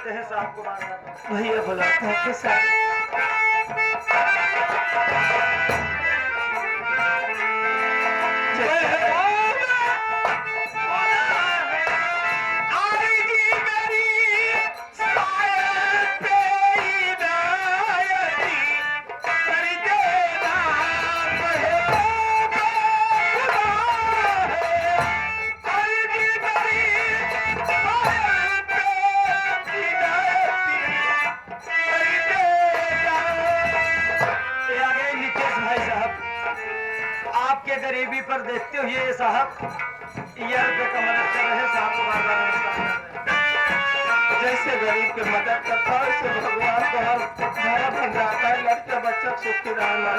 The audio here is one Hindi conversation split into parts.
बुलाते हैं साहब को बार बार। भैया बुलाते हैं कि साहब गरीबी पर देखते हुए ये साहब ये रुपये का मदद कर रहे हैं साहब को बार बार नमस्कार कर रहे हैं। जैसे गरीब की मदद करता है उससे भगवान को हम धारा बन जाता है। लड़के बच्चा सुखी रहना।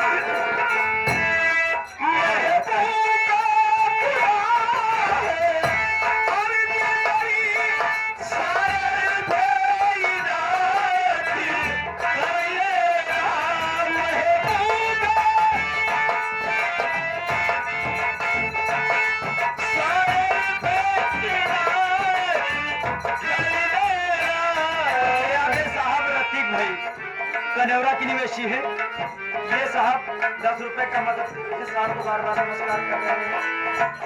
कनेवरा की निवेशी है ये साहब 10 रुपए का मदद करके साहब को बार बार नमस्कार कर रहे हैं।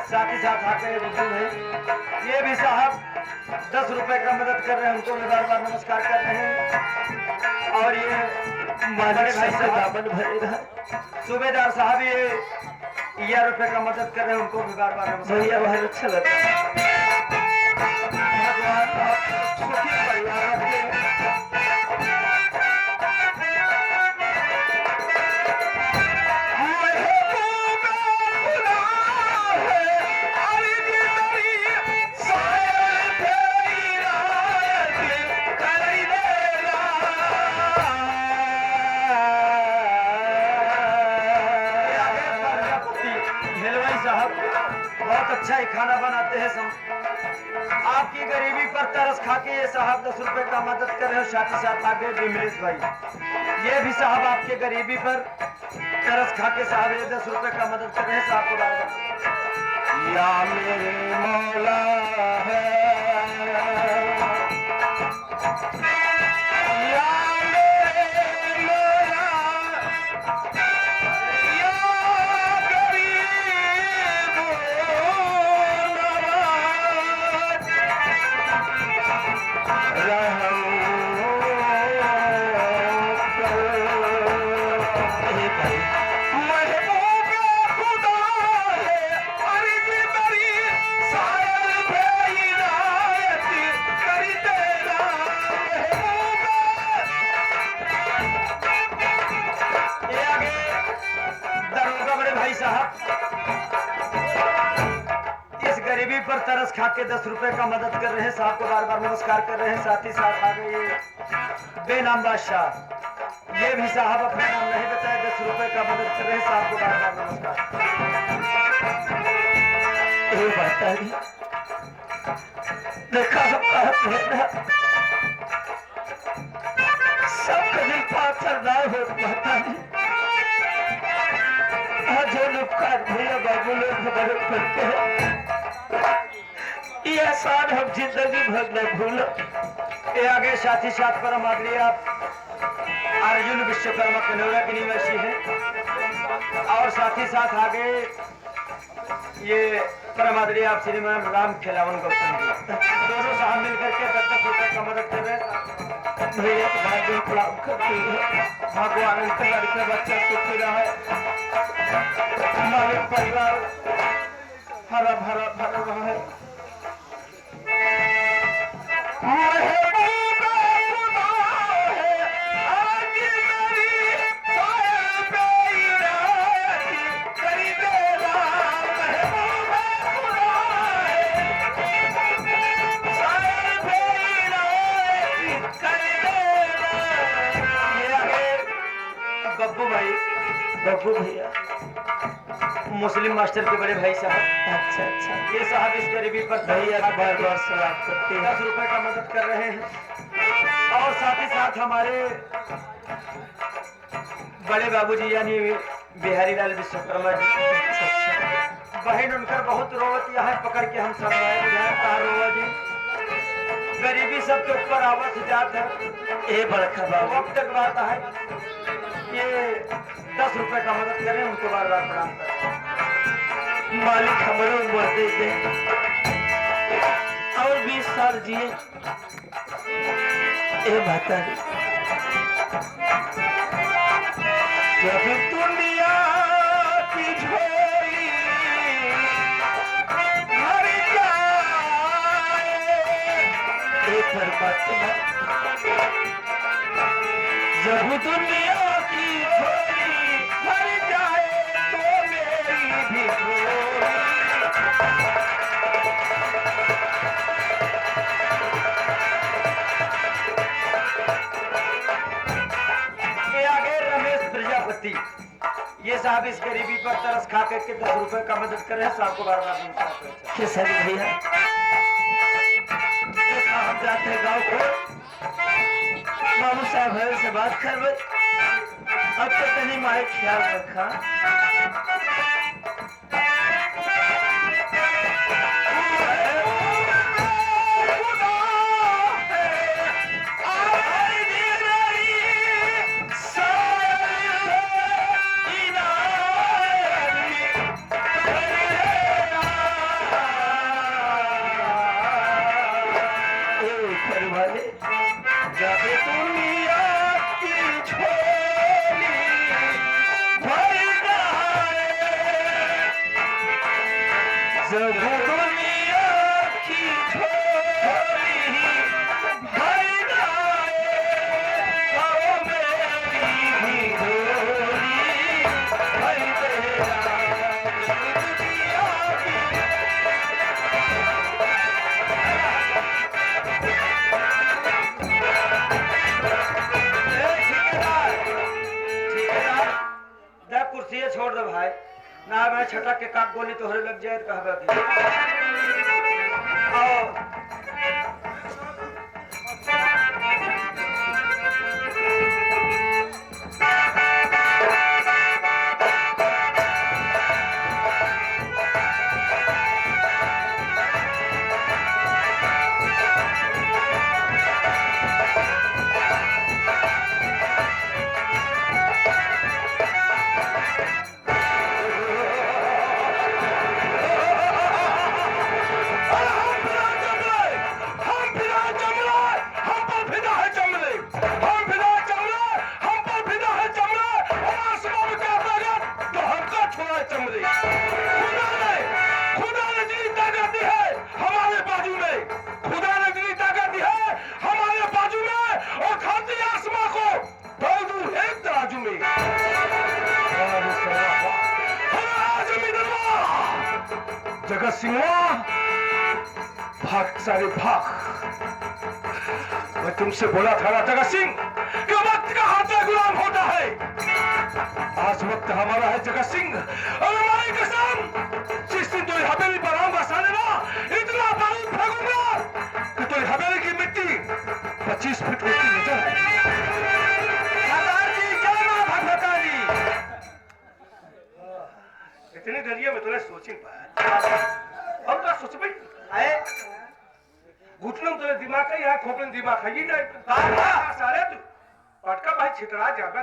साथ ही साथ आके बुद्धू है ये भी साहब 10 रुपए का मदद कर रहे हैं उनको भी बार बार नमस्कार कर रहे हैं। और ये बड़े भाई साहब सूबेदार साहब ये 11 रुपए का मदद कर रहे हैं उनको भी बार बार नमस्कार। भैया बहुत अच्छा लगता है। भगवान आप सुखी परिवार रखें। अच्छा ही खाना बनाते हैं आपकी गरीबी पर तरस खा के ये साहब 10 रुपए का मदद कर रहे हो। साथ ही साथ आगे विमलेश भाई ये भी साहब आपके गरीबी पर तरस खा के साहब ये 10 रुपए का मदद कर रहे हैं साहब को बार या मेरे मौला है पर तरस खा के 10 रुपए का मदद कर रहे हैं साहब को बार बार नमस्कार कर रहे हैं। साथ ही साथ आ गए बेनाम बादशाह ये भी साहब अपना नाम नहीं बताया 10 रुपए का मदद कर रहे हैं साहब को बार बार नमस्कार। देखा सबका दिल पाथरदार हो माता जो उपकार भैया बाबू लोग मदद करते हैं ये एहसान हम जिंदगी भर न भूलो। ये आगे साथ ही साथ परम आदरणीय आप अर्जुन विश्वकर्मा कनेवरा की निवासी है और साथ ही साथ आगे ये परम आदरणीय आप श्रीमान राम खिलावन गौतम जी दोनों साहब मिलकर के 10 रुपए का मदद कर रहे हैं। भैया तुम्हारे प्रणाम करती है। भगवान के लड़के बच्चे सुखी रहे हमारे परिवार हरा भरा भरा रहे। बब्बू भैया मुस्लिम मास्टर के बड़े भाई साहब। अच्छा अच्छा ये साहब इस गरीबी पर भैया बार बार सलाम करते हैं 10 रुपए का मदद कर रहे हैं। और साथ ही साथ हमारे बड़े बाबूजी यानी बिहारी लाल विश्वकर्मा जी बहन उनकर बहुत रोवत यहाँ पकड़ के हम सब रोवा जी गरीबी सबके ऊपर आवत जात है। ए बड़का बाबू वक्त की बात है, ये 10 रुपए का मदद करें, उनको बार बार प्रणाम करें। मालिक हमारे उम्र दे दे और 20 साल जिए। ए माता रे, जब दुनिया की झोली भर जाए, ए परमात्मा, जब दुनिया की झोली भर जाए तो मेरी भी झोली। ये आगे रमेश प्रजापति, ये साहब इस गरीबी पर तरस खा करके 10 रुपए का मदद कर रहे हैं। साहब को बार बार नमस्कार करें। किसान भैया, देखा हम जाते हैं गाँव को, मामू साहब है से बात कर भाई, अब तो तनी मारे ख्याल रखा। कुर्सी छोड़ दो भाई, ना मैं छटक के काट गोली तोहरे लग जाए तो कहबे जगत सिंह, भाग सारे भाग। मैं तुमसे बोला था ना जगत सिंह कि वक्त का हाथ गुलाम होता है। आज वक्त हमारा है जगत सिंह, और हमारी कसम, जिस दिन तुझे हवेली पर आऊंगा साले ना, इतना बारूद फेंकूंगा कि तुझे हवेली की मिट्टी 25 फीट ऊंची नजर आएगी। इतने दरिया में तुमने सोच नहीं पाया। अब तो सोच भाई आए घुटनों तुझे दिमाग का यहाँ खोपड़े दिमाग है ये नहीं सारे तू पटका भाई छितरा जाबे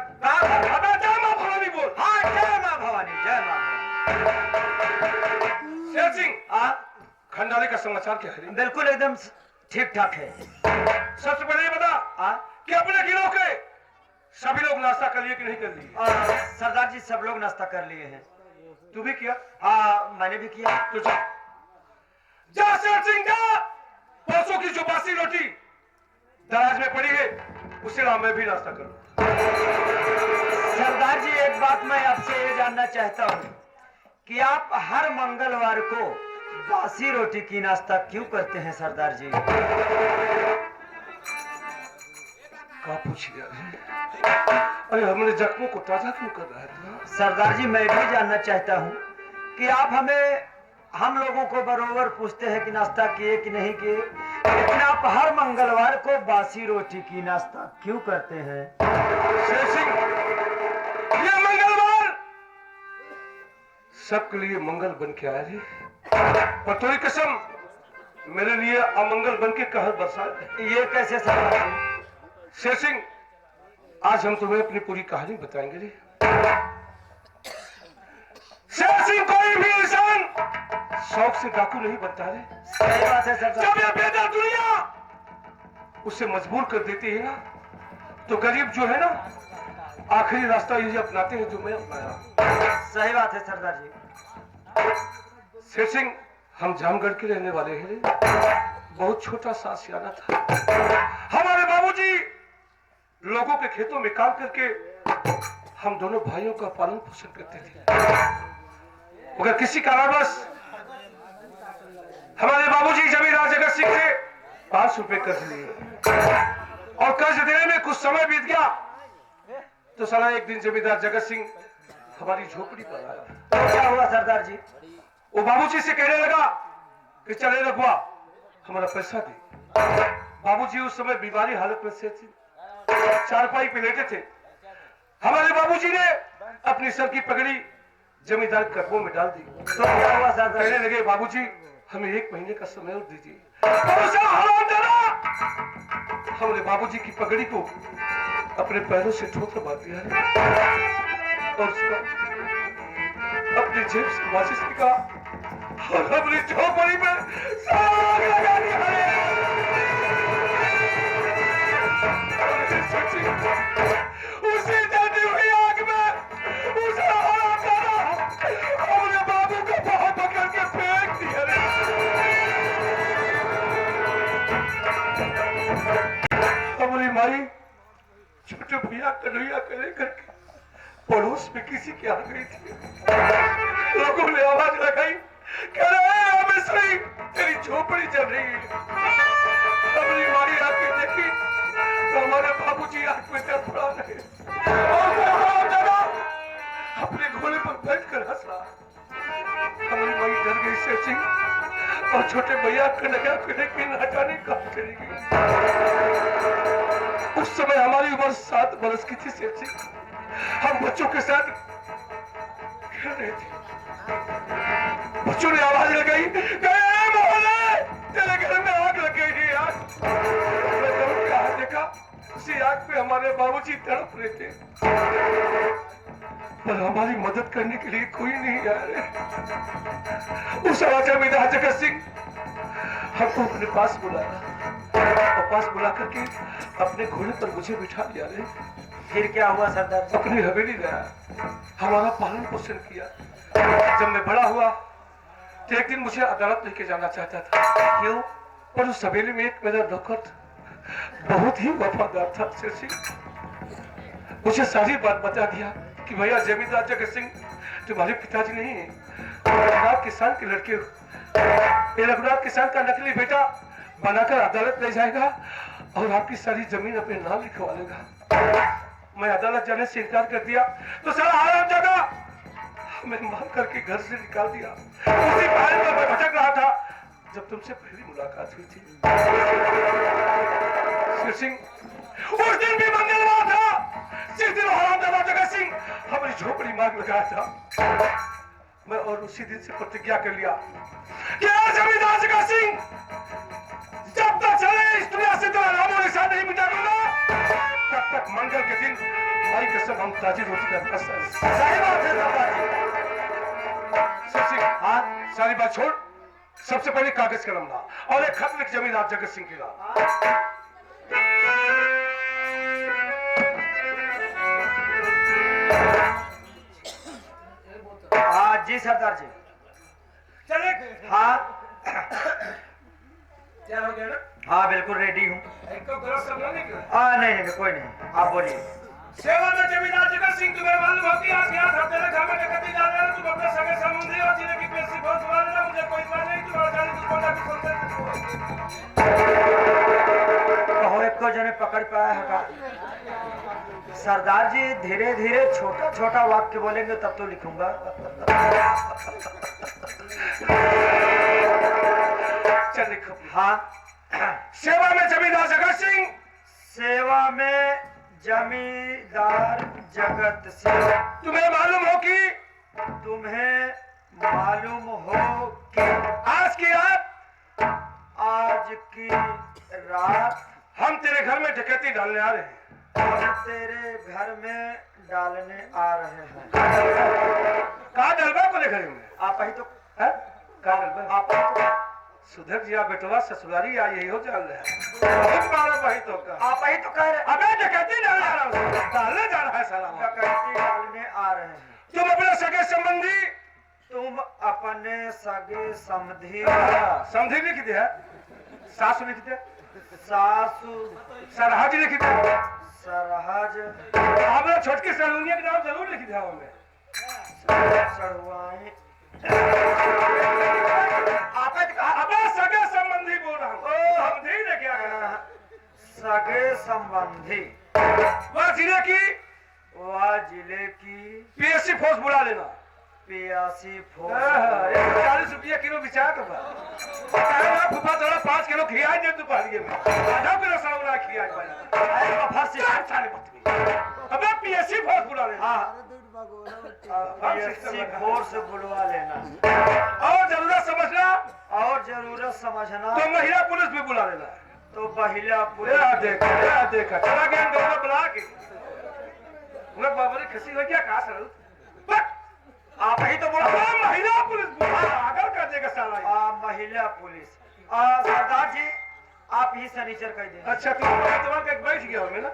जय मां भवानी बोल। हाँ, जय मां भवानी, जय मां भवानी। शेर सिंह, खंडाली का समाचार क्या है? बिल्कुल एकदम ठीक ठाक है। सबसे पहले ये बता कि अपने गिरोह के सभी लोग नाश्ता कर लिए कि नहीं कर लिए? सरदार जी, सब लोग नाश्ता कर लिए हैं। तू भी किया? हाँ, मैंने भी किया। तो जा शेर सिंह जा, परसों की जो बासी रोटी दराज में पड़ी है उसे ना मैं भी नाश्ता करूं। सरदार जी, एक बात मैं आपसे ये जानना चाहता हूँ कि आप हर मंगलवार को बासी रोटी की नाश्ता क्यों करते हैं सरदार जी? क्या पूछ लिया? अरे हमने जख्मों को ताजा क्यों कर रहा है? सरदार जी, मैं भी जानना चाहता हूँ कि आप हम लोगों को बरोबर पूछते हैं कि नाश्ता किए कि नहीं किए, लेकिन आप हर मंगलवार को बासी रोटी की नाश्ता क्यों करते हैं? शेर सिंह, ये मंगलवार सबके लिए मंगल बन के आया जी। और थोड़ी कसम मेरे लिए अमंगल बन के कहर बरसाए। ये कैसे सरदार जी? शेर सिंह, आज हम तुम्हें अपनी पूरी कहानी बताएंगे रे। शेर सिंह कोई भी इंसान शौक से डाकू नहीं बनता रे। सही बात है सरदार। जब ये बेदर दुनिया उसे मजबूर कर देती है ना, तो गरीब जो है ना, आखिरी रास्ता यही अपनाते हैं जो मैं अपनाया। सही बात है सरदार जी। शेर सिंह, हम जामगढ़ के रहने वाले हैं रे। बहुत छोटा सा सियाना था। हमारे बाबूजी लोगों के खेतों में काम करके हम दोनों भाइयों का पालन पोषण करते थे। मगर किसी कारणवश हमारे बाबूजी जमींदार जगत सिंह से 5 रुपए कर्ज लिए और कर्ज देने में कुछ समय बीत गया तो साला एक दिन जमींदार जगत सिंह हमारी झोपड़ी पर आया। तो क्या हुआ सरदार जी? वो बाबूजी से कहने लगा कि चले रघुआ, हमारा पैसा दे। बाबूजी उस समय बीमारी हालत में से थे, चारपाई पे लेटे थे। हमारे बाबूजी ने अपनी सर की पगड़ी जमींदार के कदमों में डाल दी। तो क्या हुआ सरदार? कहने लगे, बाबूजी हमें 1 महीने का समय और दीजिए। हमने बाबूजी की पगड़ी को अपने पैरों से ठोकर मार दिया और उसका अपनी जेब से माचिस निकाला और अपनी झोपड़ी में आग लगा दिया। उसी जलती हुई आग में उसे अपने बाबू को बाहर पकड़ के फेंक दिया। हमारी माई छोटे भैया कन्हैया करे करके पड़ोस में किसी के आ गई थी। लोगों ने आवाज लगाई, कह रहे मिस्री तेरी झोपड़ी जल रही है। हमारी माई आके देखी तो हमारे बाबूजी आंख में दर्द पड़ा रहे अपने घोड़े पर बैठकर हंस रहा। हमारी माई डर गई शेर सिंह और छोटे भैया कन्हैया को लेकर न जाने कहां चली गई। उस समय हमारी उम्र 7 बरस की थी शेर सिंह। हम बच्चों के साथ खेल रहे थे। बच्चों ने आवाज लगाई, मोहल्ले तेरे घर में आग लग गई है यार। मैं दौड़ के हाथ देखा, उसी आग पे हमारे बाबूजी तड़प रहे थे, पर हमारी मदद करने के लिए कोई नहीं आ रहे। उस राजा जमींदार जगत सिंह हमको अपने पास बुलाया और पास बुला करके अपने घोड़े पर मुझे बिठा लिया रे। फिर क्या हुआ सरदार जी? अपनी हवेली लाया, हमारा पालन पोषण किया। जब मैं बड़ा हुआ तो एक दिन मुझे अदालत लेके जाना चाहता था। क्यों? पर उस हवेली में एक मेरा नौकर बहुत ही वफादार था शेर सिंह। मुझे सारी बात बता दिया कि भैया जमींदार जगत सिंह तुम्हारे पिताजी नहीं है, रघुनाथ किसान के लड़के हो। ये रघुनाथ किसान का नकली बेटा बनाकर अदालत ले जाएगा और आपकी सारी जमीन अपने नाम लिखवा लेगा। मैं अदालत जाने से इनकार कर दिया तो सारा आराम जगह हमें मार करके घर से निकाल दिया। उसी पहाड़ी पर मैं भटक रहा था जब तुमसे पहली मुलाकात हुई थी शेर सिंह। उस दिन भी मंगलवार था, जिस दिन हरामजादा जगत सिंह हमारी झोपड़ी मांग लगाया था। मैं और उसी दिन से प्रतिज्ञा कर लिया कि जमींदार जगत सिंह जब तक चले इस दुनिया से तेरा नामो निशान नहीं मिटा दूंगा, तब तक मंगल के दिन भाई कसम हम ताजी रोटी का सही बात है सरदार जी। हाँ, सारी बात छोड़, सबसे पहले कागज कलम ला और एक खत लिख जमींदार जगत सिंह के नाम। हाँ जी सरदार जी। चले। हाँ क्या हो गया ना? हाँ बिल्कुल रेडी हूँ। इनको गलत समझा नहीं क्या? हाँ नहीं कोई नहीं, आप बोलिए। सेवा में जमींदार जगत सिंह, तुम्हें मालूम होती है आज यहाँ था तेरे घर में डकैती जा रहे हो, तुम अपने सगे संबंधी और जिले की पेशी बहुत हुआ लेना, मुझे कोई इतना नहीं, तुम्हारा जाने की कोटा की कहो एक को जने पकड़ पाया है। सरदार जी धीरे धीरे छोटा छोटा वाक्य बोलेंगे तब तो लिखूंगा। चल लिखो। हाँ। सेवा में जमींदार जगत सिंह, सेवा में जमींदार जगत सिंह, तुम्हें मालूम हो कि तुम्हें मालूम हो कि आज की रात हम तेरे घर में डकैती डालने आ रहे हैं। हम तेरे घर में डालने आ रहे हैं। कहा डलबा को लेकर में आप ही तो है? कहा डलबा? आप ही तो सुधर जिया बेटवा ससुरारी आ यही हो जान रहा है। बहुत मारा भाई तो का। आप ही तो कह रहे अबे डकैती डालने आ रहा हूँ। डालने जा रहा है साला। डकैती डालने आ रहे हैं। तुम अपने सगे संबंधी तुम अपने सगे समधी समझी लिख दिया, सासू लिख दिया, सासू सरहज लिख दिया, सरहज हमारा छोटकी सलूनिया के नाम जरूर लिख दिया हमें। चढ़वाई अपना सगे संबंधी बोल रहा हूँ। समझी ने क्या कहा? सगे संबंधी वह जिले की वह जिले की पीएससी फोर्स बुला लेना। पियासी फोर्स 140 रुपया किलो बिचा तो फूफा थोड़ा 5 किलो खिया दे दोपहर में, आधा किलो सावरा खिया अबे पीएससी फोर्स बुला लेना। पियासी फोर्स बुलवा लेना और जरूरत समझना और जरूरत समझना तो महिला पुलिस भी बुला लेना। तो महिला पुलिस देखा चला गया दोनों बुला के उन्हें बाबरी खसी हो गया। कहा सर आप ही तो बोला महिला पुलिस बुला आगर कर देगा साला। महिला पुलिस सरदार जी आप ही सनीचर कह दें। अच्छा तुम्हारा का बैठ गया हमें ना।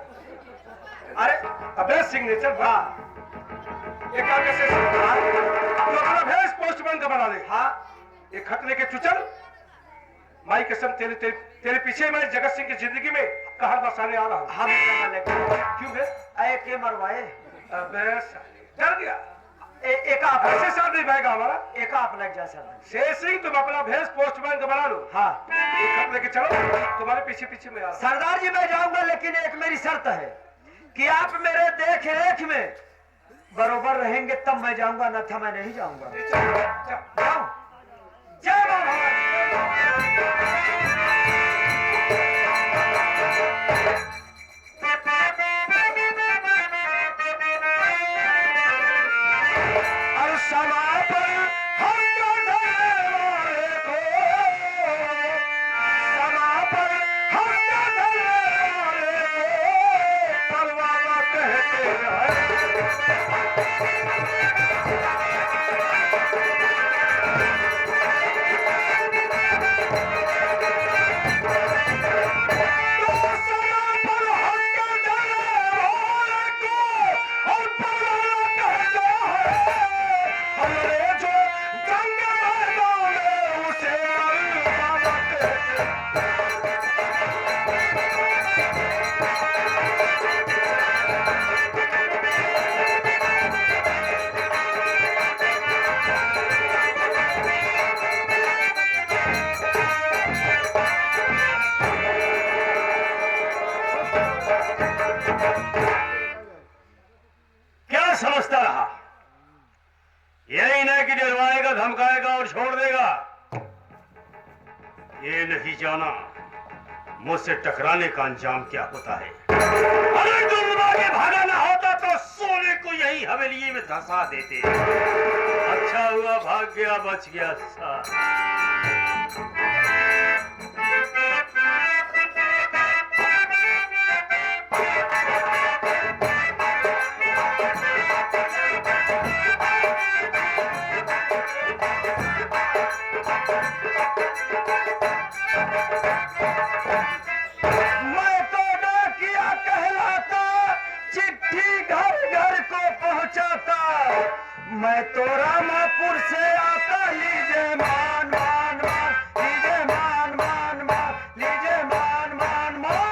अरे अबे सिग्नेचर बा एक आगे से तो अपना भेज पोस्टमैन का बना ले। हाँ एक खत लेके चुचल माई कसम तेरे पीछे मैं जगत सिंह की जिंदगी में कहर बरसाने आ रहा हूँ। हम कहाँ लेके क्यों बे? के मरवाए अबे डर गया एक आप ऐसे साथ नहीं भाएगा हमारा। एक आप लग जा सर। शेर सिंह तुम अपना भेज पोस्टमैन का बना लो। हाँ एक खत लेके चलो तुम्हारे पीछे पीछे मैं आ रहा हूँ। सरदार जी मैं जाऊंगा लेकिन एक मेरी शर्त है कि आप मेरे देख रेख में बरोबर रहेंगे तब मैं जाऊंगा, न था मैं नहीं जाऊंगा। जाओ जय समझता रहा यही नहीं कि डरवाएगा धमकाएगा और छोड़ देगा। ये नहीं जाना मुझसे टकराने का अंजाम क्या होता है। अगर तुम आगे भागा ना होता तो सोने को यही हवेली में धंसा देते। अच्छा हुआ भाग गया, बच गया। मैं तो डाकिया कहलाता, चिट्ठी घर घर को पहुंचाता। मैं तो रामापुर से आता, लीजिए मान मान मान, लीजिए मान मान मान, लीजिए मान मान मान।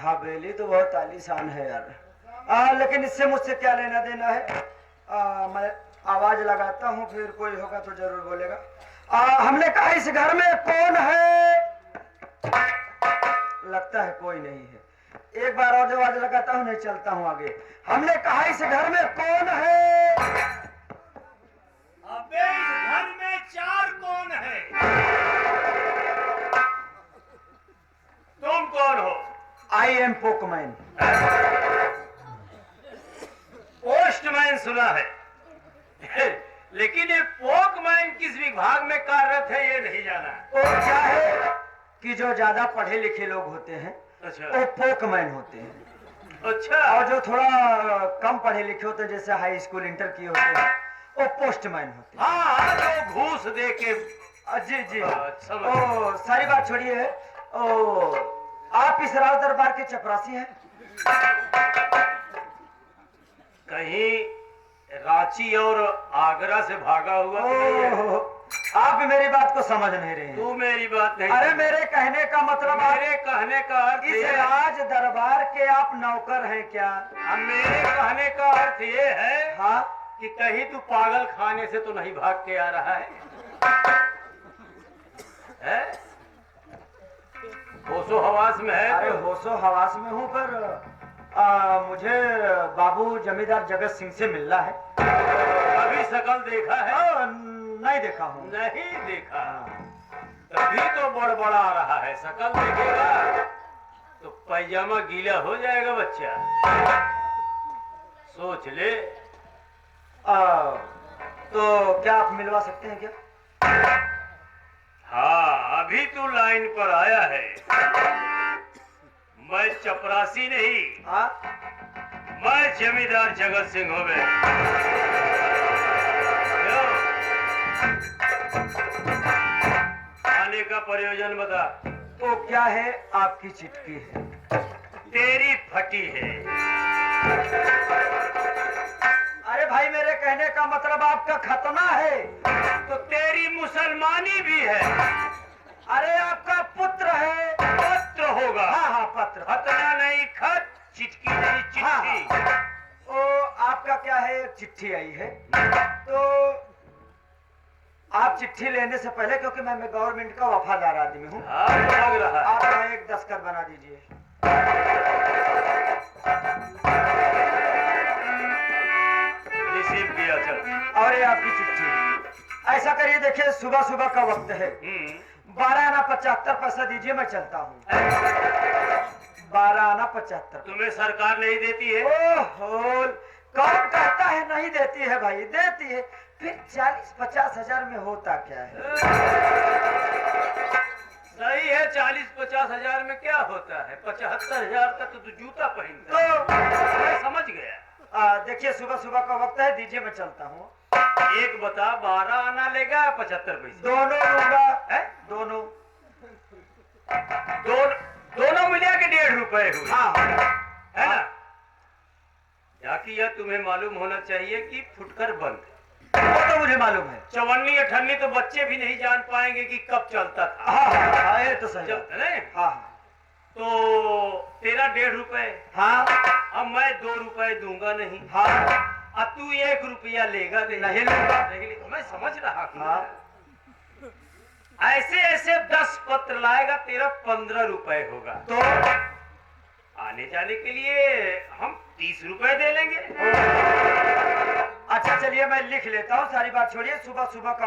हवेली तो बहुत आलीशान है यार। लेकिन इससे मुझसे क्या लेना देना है। मैं आवाज लगाता हूँ, फिर कोई होगा तो जरूर बोलेगा। हमने कहा इस घर में कौन है? लगता है कोई नहीं है। एक बार और आवाज लगाता हूँ, नहीं चलता हूँ आगे। हमने कहा इस घर में कौन है? अबे इस घर में 4 कौन है? तुम कौन हो? I am Pokemon. सुना है लेकिन ये पोकमैन किस विभाग में कार्यरत है ये नहीं जाना। और क्या है कि जो ज्यादा पढ़े लिखे लोग होते हैं अच्छा वो पोकमैन होते हैं, अच्छा। और जो थोड़ा कम पढ़े लिखे होते हैं जैसे हाई स्कूल इंटर किए होते हैं वो पोस्टमैन होते हैं। हाँ जो घूस दे के। जी जी। समझ ओ सारी बात छोड़िए, ओ आप इस राज दरबार के चपरासी हैं? कहीं रांची और आगरा से भागा हुआ तो नहीं है? ओह, आप मेरी बात को समझ नहीं रहे हैं। तू मेरी बात नहीं अरे समझ। मेरे कहने का मतलब मेरे कहने का अर्थ इस ये है, राज दरबार के आप नौकर हैं क्या? अब मेरे कहने का अर्थ ये है हाँ, कि कहीं तू पागल खाने से तो नहीं भाग के आ रहा है? होशो हवास में है अरे तो? होशो हवास में हूँ, पर मुझे बाबू जमींदार जगत सिंह से मिलना है। अभी शकल देखा है? नहीं देखा हूँ। नहीं देखा, तभी तो बड़बड़ा रहा है। शकल देखेगा तो पैजामा गीला हो जाएगा बच्चा, सोच ले। तो क्या आप मिलवा सकते हैं क्या? हाँ अभी तू लाइन पर आया है, मैं चपरासी नहीं, हाँ, मैं जमींदार जगत सिंह हो गए। आने का प्रयोजन बता। तो क्या है? आपकी चिट्ठी है। तेरी फटी है। अरे भाई मेरे कहने का मतलब आपका खतना है। तो तेरी मुसलमानी भी है। अरे आपका पुत्र है। पत्र होगा। हाँ हाँ पत्र। खतना नहीं, खत, चिट्ठी नहीं, चिट्ठी। ओ आपका क्या है? एक चिट्ठी आई है। तो आप चिट्ठी लेने से पहले, क्योंकि मैं गवर्नमेंट का वफादार आदमी हूँ, हाँ लग रहा है। आप यहाँ एक दस्तखत बना दीजिए। रिसीव किया, चल। और ये आपकी चिट्ठी। ऐसा करिए, देखिए सुबह सुबह का वक्त है, 12 आना 75 पैसा दीजिए, मैं चलता हूँ। 12 आना 75। तुम्हें सरकार नहीं देती है? ओहो, कौन कहता है नहीं देती है भाई? देती है। फिर 40-50 हजार में होता क्या है? सही है, 40-50 हजार में क्या होता है? 75,000 का तो तू जूता पहनता है। तो मैं समझ गया। देखिए सुबह सुबह का वक्त है, दीजिए मैं चलता हूँ। एक बता, 12 आना लेगा 75 पैसे? दोनों लूंगा। है दोनों। दोनों मिला के 1.5 रुपए हुए। हाँ है ना? जाकि यह तुम्हें मालूम होना चाहिए कि फुटकर बंद, वो तो मुझे मालूम है। चवन्नी अठन्नी तो बच्चे भी नहीं जान पाएंगे कि कब चलता था। हाँ, ये तो सही चलता है। नहीं? हाँ तो तेरा 1.5 रुपए, हाँ अब मैं 2 रुपए दूंगा नहीं, हाँ, अब तू 1 रुपया लेगा नहीं लूंगा। मैं समझ रहा हूँ। हाँ। ऐसे ऐसे 10 पत्र लाएगा, तेरा 15 रुपए होगा। तो आने जाने के लिए हम 30 रुपए दे लेंगे। अच्छा चलिए मैं लिख लेता हूँ, सारी बात छोड़िए। सुबह सुबह का